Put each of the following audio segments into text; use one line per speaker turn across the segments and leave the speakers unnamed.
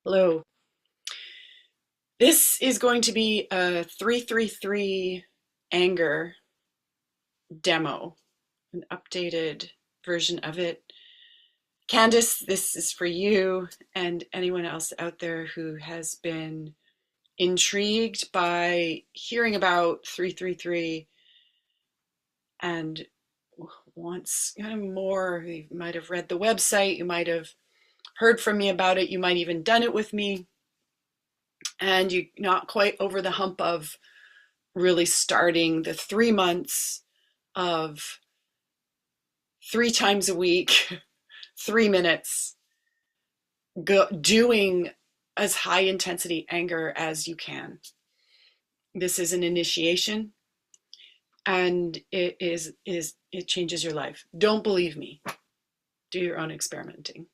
Hello. This is going to be a 333 anger demo, an updated version of it. Candice, this is for you and anyone else out there who has been intrigued by hearing about 333 and wants more. You might have read the website, you might have heard from me about it, you might even done it with me, and you're not quite over the hump of really starting the 3 months of 3 times a week, 3 minutes, doing as high intensity anger as you can. This is an initiation, and it changes your life. Don't believe me. Do your own experimenting.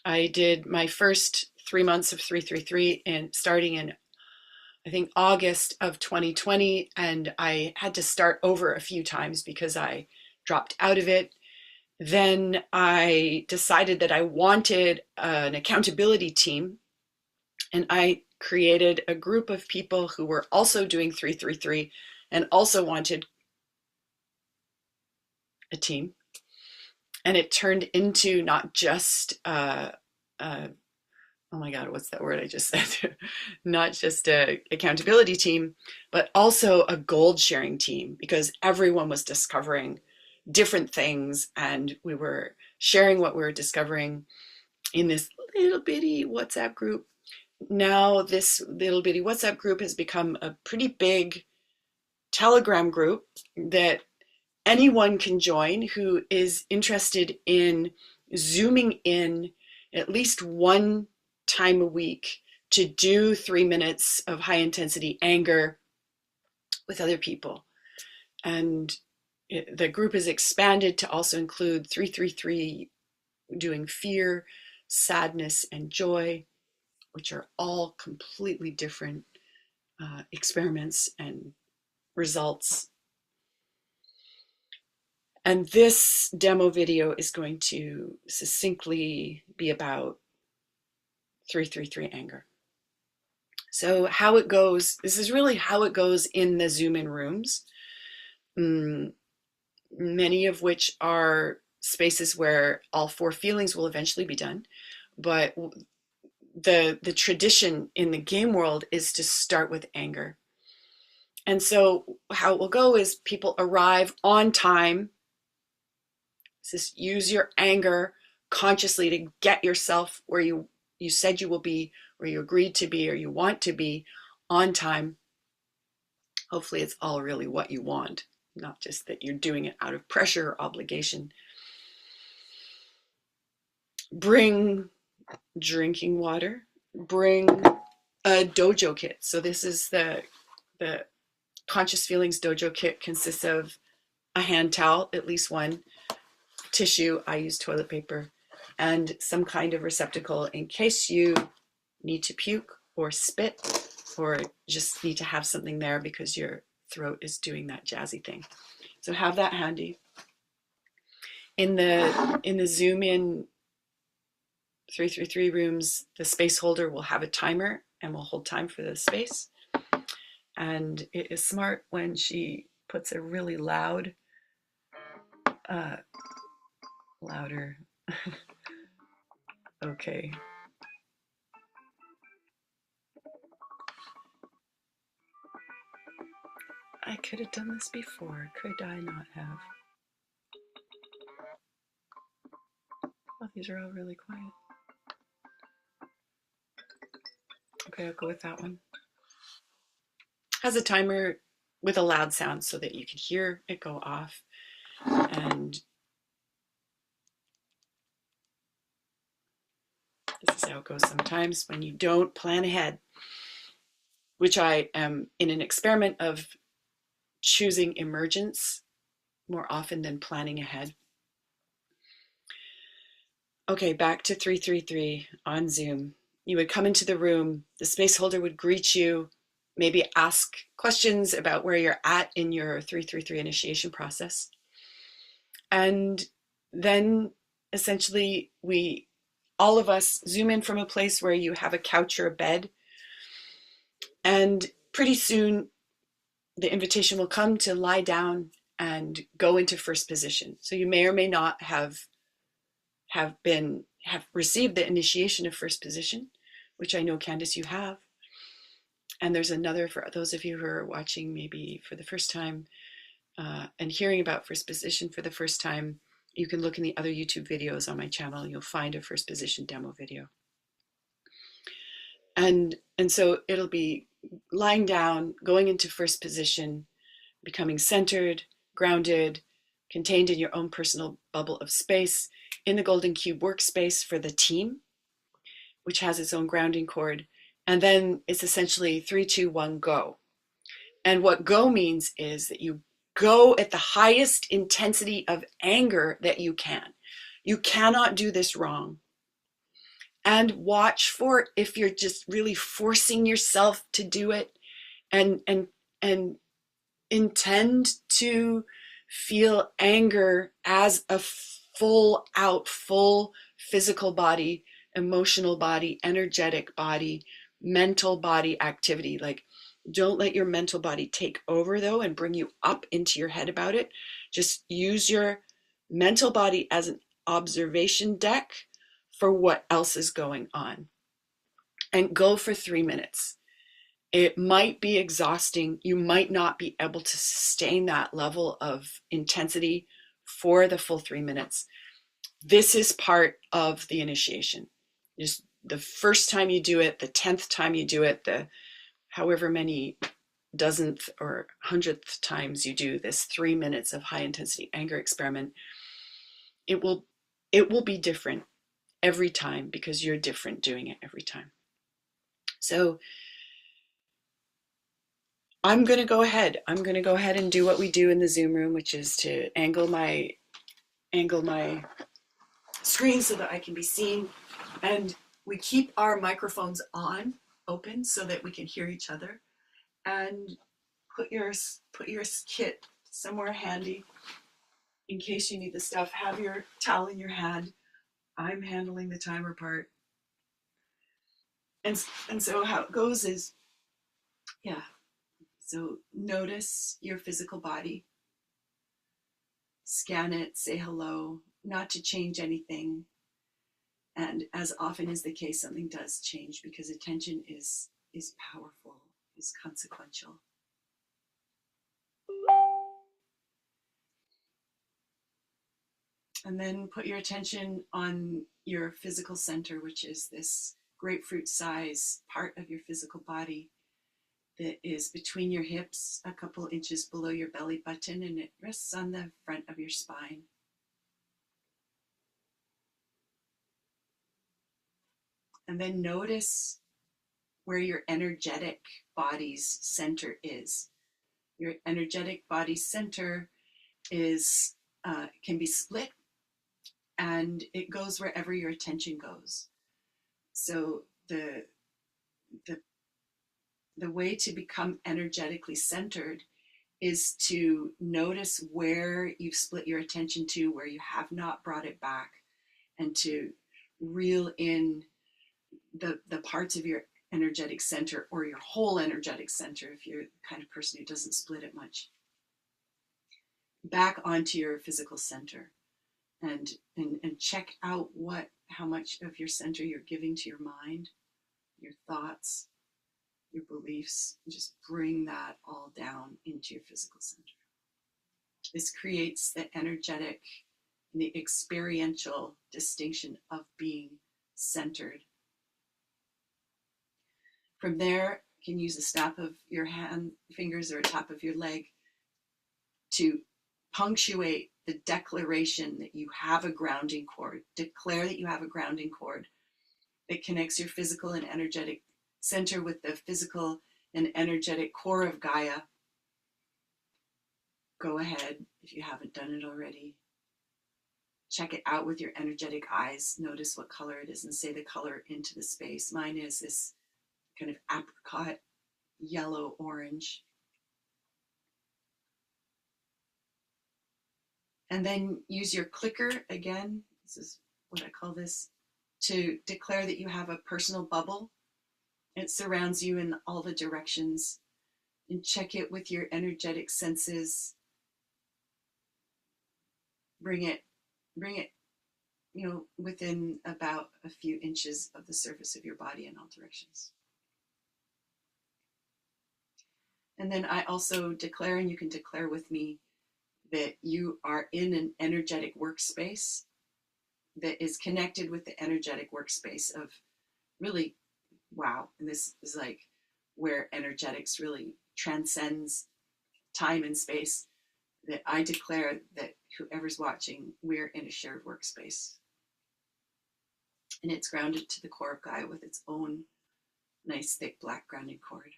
I did my first 3 months of 333 and starting in I think August of 2020, and I had to start over a few times because I dropped out of it. Then I decided that I wanted an accountability team, and I created a group of people who were also doing 333 and also wanted a team. And it turned into not just oh my God, what's that word I just said? Not just a accountability team, but also a gold sharing team, because everyone was discovering different things and we were sharing what we were discovering in this little bitty WhatsApp group. Now this little bitty WhatsApp group has become a pretty big Telegram group that anyone can join who is interested in zooming in at least one time a week to do 3 minutes of high intensity anger with other people. And the group is expanded to also include 333 doing fear, sadness, and joy, which are all completely different experiments and results. And this demo video is going to succinctly be about 333 anger. So how it goes, this is really how it goes in the Zoom in rooms, many of which are spaces where all four feelings will eventually be done. But the tradition in the game world is to start with anger. And so how it will go is people arrive on time. Just use your anger consciously to get yourself where you said you will be, where you agreed to be, or you want to be on time. Hopefully it's all really what you want, not just that you're doing it out of pressure or obligation. Bring drinking water, bring a dojo kit. So this is the Conscious Feelings dojo kit. Consists of a hand towel, at least one, tissue, I use toilet paper, and some kind of receptacle in case you need to puke or spit or just need to have something there because your throat is doing that jazzy thing. So have that handy. In the Zoom in 333 rooms, the space holder will have a timer and will hold time for the space. And it is smart when she puts a really louder okay. I could have done this before, could I not have? Oh, these are all really quiet. Okay, I'll go with that one. Has a timer with a loud sound so that you can hear it go off. And this is how it goes sometimes when you don't plan ahead, which I am in an experiment of choosing emergence more often than planning ahead. Okay, back to 333 on Zoom. You would come into the room, the space holder would greet you, maybe ask questions about where you're at in your 333 initiation process. And then essentially we all of us zoom in from a place where you have a couch or a bed, and pretty soon the invitation will come to lie down and go into first position. So you may or may not have received the initiation of first position, which I know, Candace, you have. And there's another for those of you who are watching maybe for the first time and hearing about first position for the first time. You can look in the other YouTube videos on my channel. You'll find a first position demo video. And so it'll be lying down, going into first position, becoming centered, grounded, contained in your own personal bubble of space in the Golden Cube workspace for the team, which has its own grounding cord. And then it's essentially 3, 2, 1, go. And what go means is that you go at the highest intensity of anger that you can. You cannot do this wrong. And watch for if you're just really forcing yourself to do it, and intend to feel anger as a full physical body, emotional body, energetic body, mental body activity. Like, don't let your mental body take over though and bring you up into your head about it. Just use your mental body as an observation deck for what else is going on, and go for 3 minutes. It might be exhausting. You might not be able to sustain that level of intensity for the full 3 minutes. This is part of the initiation. Just the first time you do it, the 10th time you do it, the however many dozenth or 100th times you do this 3 minutes of high intensity anger experiment, it will be different every time, because you're different doing it every time. So I'm going to go ahead and do what we do in the Zoom room, which is to angle my screen so that I can be seen. And we keep our microphones open so that we can hear each other. And put your kit somewhere handy in case you need the stuff. Have your towel in your hand. I'm handling the timer part. And so how it goes is, yeah. So notice your physical body. Scan it, say hello, not to change anything. And as often is the case, something does change, because attention is powerful, is consequential. And then put your attention on your physical center, which is this grapefruit size part of your physical body that is between your hips, a couple inches below your belly button, and it rests on the front of your spine. And then notice where your energetic body's center is. Your energetic body center is can be split, and it goes wherever your attention goes. So the way to become energetically centered is to notice where you've split your attention to, where you have not brought it back, and to reel in the parts of your energetic center, or your whole energetic center, if you're the kind of person who doesn't split it much, back onto your physical center, and check out how much of your center you're giving to your mind, your thoughts, your beliefs. Just bring that all down into your physical center. This creates the energetic and the experiential distinction of being centered. From there, you can use the snap of your hand, fingers, or a tap of your leg to punctuate the declaration that you have a grounding cord. Declare that you have a grounding cord that connects your physical and energetic center with the physical and energetic core of Gaia. Go ahead, if you haven't done it already. Check it out with your energetic eyes. Notice what color it is and say the color into the space. Mine is this kind of apricot, yellow, orange. And then use your clicker again. This is what I call this. to declare that you have a personal bubble. It surrounds you in all the directions. And check it with your energetic senses. Bring it, within about a few inches of the surface of your body in all directions. And then I also declare, and you can declare with me, that you are in an energetic workspace that is connected with the energetic workspace of really, wow, and this is like where energetics really transcends time and space, that I declare that whoever's watching, we're in a shared workspace. And it's grounded to the core of Gaia with its own nice, thick, black grounding cord.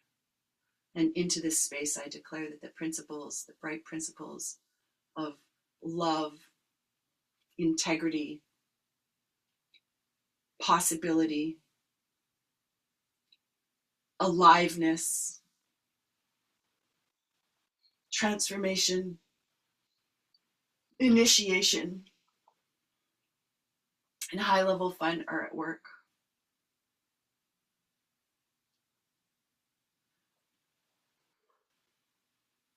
And into this space, I declare that the principles, the bright principles of love, integrity, possibility, aliveness, transformation, initiation, and high-level fun are at work.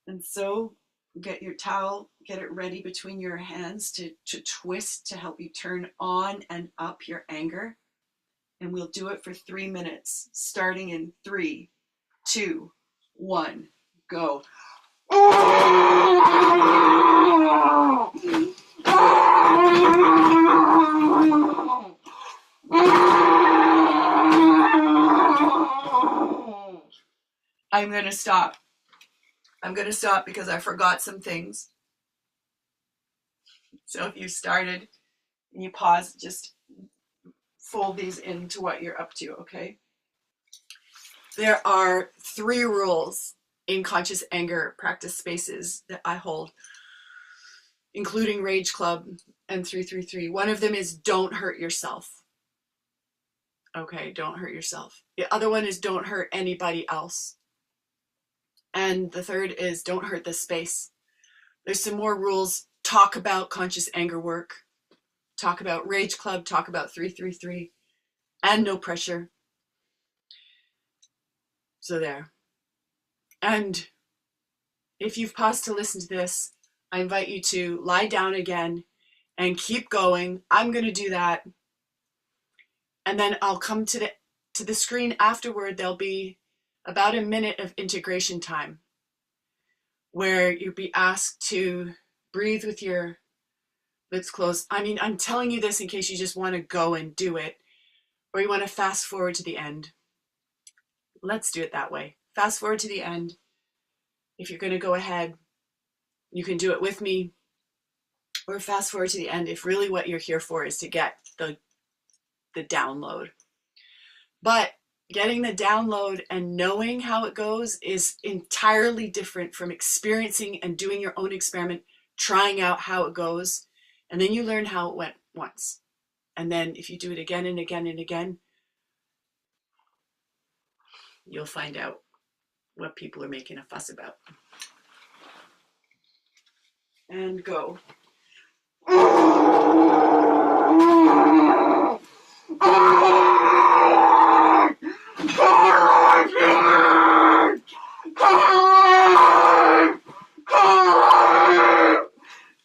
And so get your towel, get it ready between your hands to twist to help you turn on and up your anger. And we'll do it for 3 minutes, starting in 3, 2, 1, go. I'm going to stop. Because I forgot some things. So if you started and you pause, just fold these into what you're up to, okay? There are 3 rules in conscious anger practice spaces that I hold, including Rage Club and 333. One of them is don't hurt yourself. Okay, don't hurt yourself. The other one is don't hurt anybody else. And the third is don't hurt the space. There's some more rules. Talk about conscious anger work. Talk about Rage Club. Talk about 333. And no pressure. So there. And if you've paused to listen to this, I invite you to lie down again and keep going. I'm going to do that. And then I'll come to the screen afterward. There'll be about a minute of integration time where you'll be asked to breathe with your lips closed. I mean, I'm telling you this in case you just want to go and do it, or you want to fast forward to the end. Let's do it that way. Fast forward to the end. If you're going to go ahead, you can do it with me, or fast forward to the end if really what you're here for is to get the download. But getting the download and knowing how it goes is entirely different from experiencing and doing your own experiment, trying out how it goes, and then you learn how it went once. And then if you do it again and again and again, you'll find out what people are making a fuss about. And go.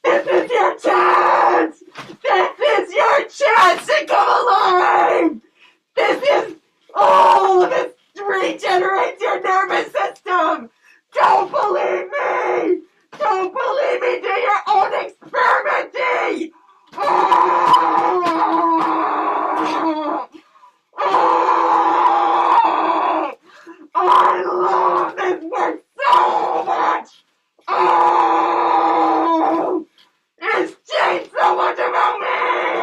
This is your chance! This is your chance to come alive! This is all of it regenerates your nervous system! Don't believe me! Don't believe me! Do your own experimenting! I love this work so much! It's changed so much about me!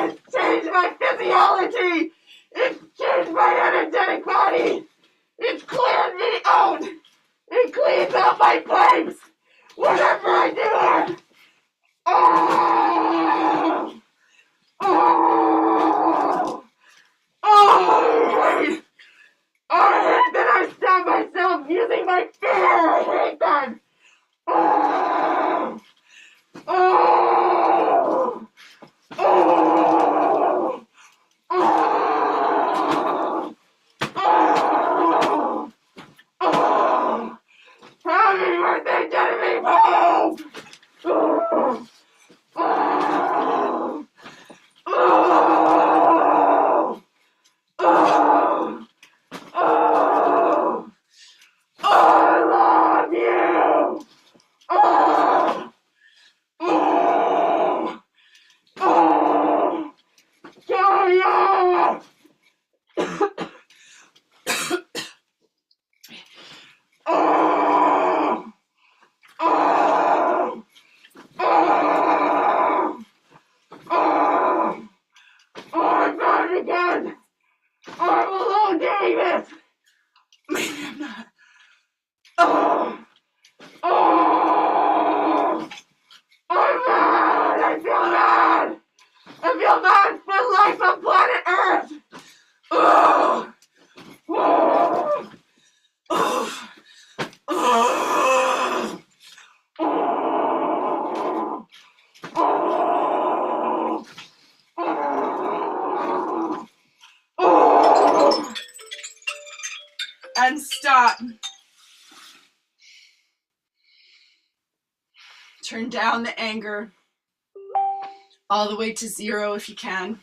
It's changed my physiology! It's changed my energetic body! It's cleared me out! It cleans out my pipes! Whatever I do! Oh! Oh! Oh! Wait! I hate that I stop myself using my fear! I hate that! Oh! Oh! Oh! Oh! I'm alone doing this. Maybe I'm not. Oh, oh, I'm mad. I feel mad. I feel mad for life on planet Earth. Oh, oh, oh, oh, oh, oh, oh, oh. And stop. Turn down the anger all the way to 0 if you can.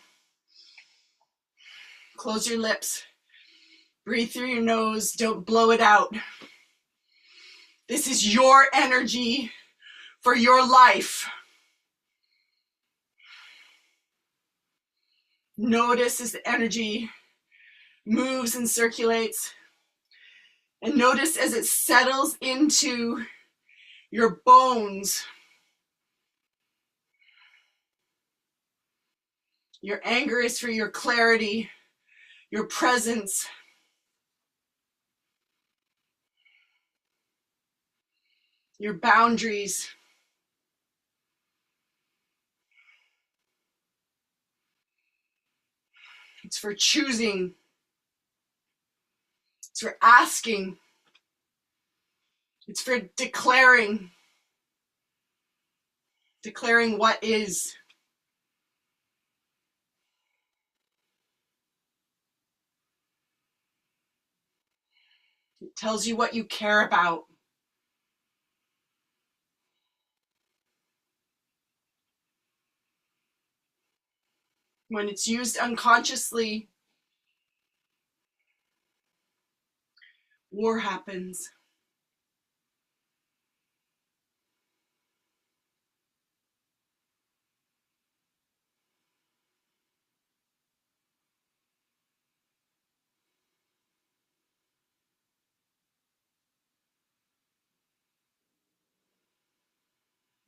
Close your lips. Breathe through your nose. Don't blow it out. This is your energy for your life. Notice as the energy moves and circulates. And notice as it settles into your bones. Your anger is for your clarity, your presence. Your boundaries. It's for choosing. It's for asking. It's for declaring. Declaring what is. It tells you what you care about. When it's used unconsciously, war happens.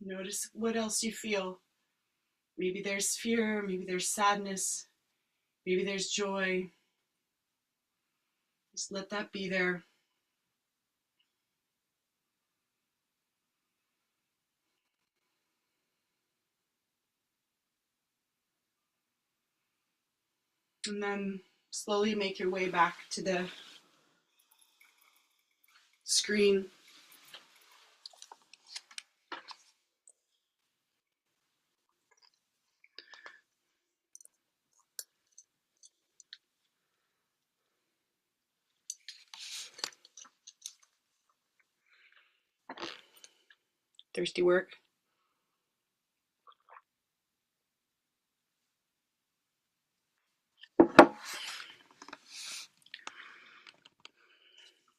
Notice what else you feel. Maybe there's fear, maybe there's sadness, maybe there's joy. Just let that be there. And then slowly make your way back to the screen. Thirsty work.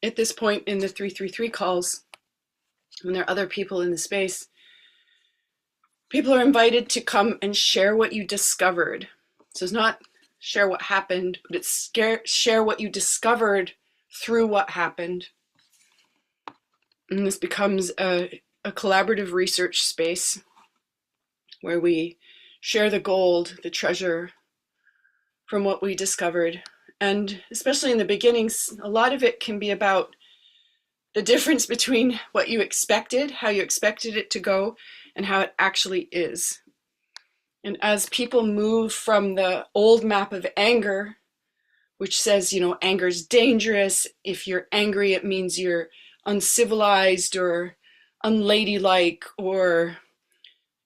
At this point in the 333 calls, when there are other people in the space, people are invited to come and share what you discovered. So it's not share what happened, but it's share what you discovered through what happened. And this becomes a collaborative research space where we share the gold, the treasure from what we discovered. And especially in the beginnings, a lot of it can be about the difference between what you expected, how you expected it to go, and how it actually is. And as people move from the old map of anger, which says, anger is dangerous. If you're angry, it means you're uncivilized or unladylike, or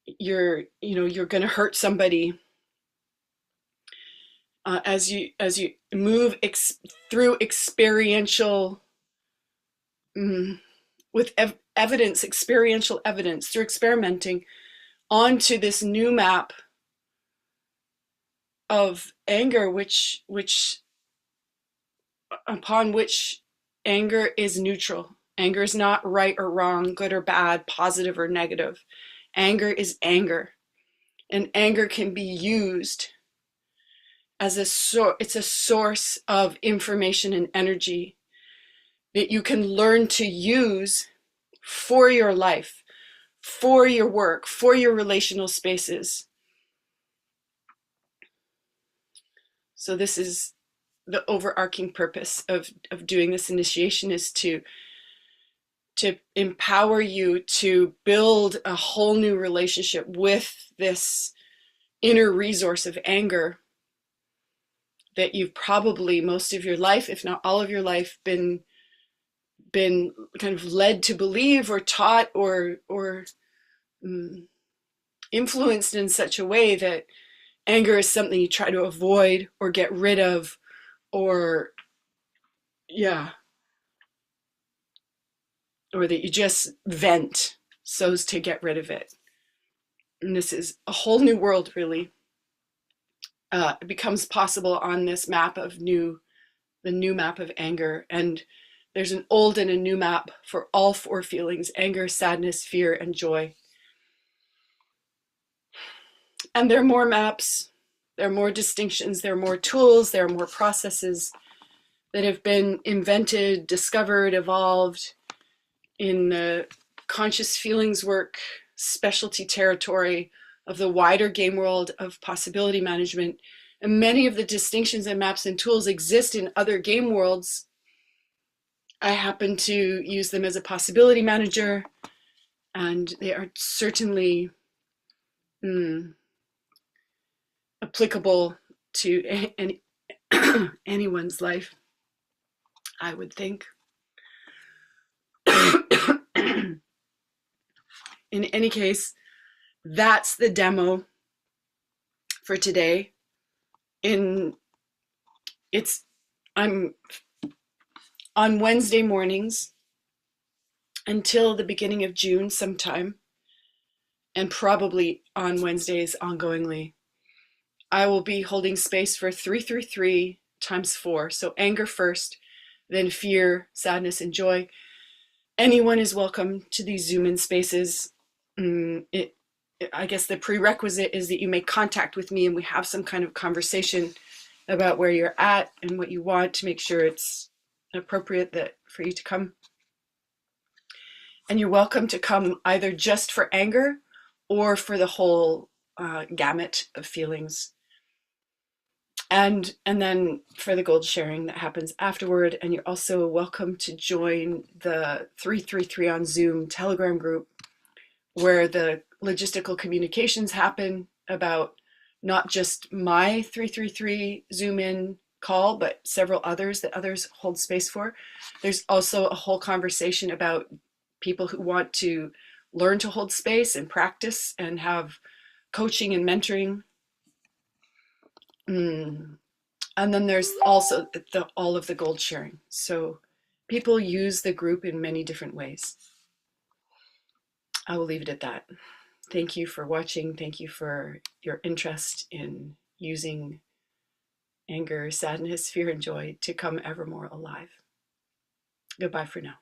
you're going to hurt somebody. As you move through experiential, with experiential evidence, through experimenting, onto this new map of anger, which upon which anger is neutral. Anger is not right or wrong, good or bad, positive or negative. Anger is anger, and anger can be used as it's a source of information and energy that you can learn to use for your life, for your work, for your relational spaces. So this is the overarching purpose of doing this initiation is to empower you to build a whole new relationship with this inner resource of anger that you've probably most of your life, if not all of your life, been kind of led to believe or taught or influenced in such a way that anger is something you try to avoid or get rid of, or yeah, or that you just vent so as to get rid of it. And this is a whole new world, really. It becomes possible on this map of the new map of anger. And there's an old and a new map for all four feelings: anger, sadness, fear, and joy. And there are more maps, there are more distinctions, there are more tools, there are more processes that have been invented, discovered, evolved in the conscious feelings work specialty territory of the wider game world of possibility management. And many of the distinctions and maps and tools exist in other game worlds. I happen to use them as a possibility manager, and they are certainly applicable to anyone's life, I would think. In any case, that's the demo for today. I'm on Wednesday mornings until the beginning of June sometime, and probably on Wednesdays ongoingly, I will be holding space for 333 times 4. So anger first, then fear, sadness, and joy. Anyone is welcome to these Zoom-in spaces. I guess the prerequisite is that you make contact with me and we have some kind of conversation about where you're at and what you want to make sure it's appropriate for you to come. And you're welcome to come either just for anger or for the whole gamut of feelings. And then for the gold sharing that happens afterward. And you're also welcome to join the 333 on Zoom Telegram group, where the logistical communications happen about not just my 333 Zoom in call, but several others that others hold space for. There's also a whole conversation about people who want to learn to hold space and practice and have coaching and mentoring. And then there's also all of the gold sharing. So people use the group in many different ways. I will leave it at that. Thank you for watching. Thank you for your interest in using anger, sadness, fear, and joy to come ever more alive. Goodbye for now.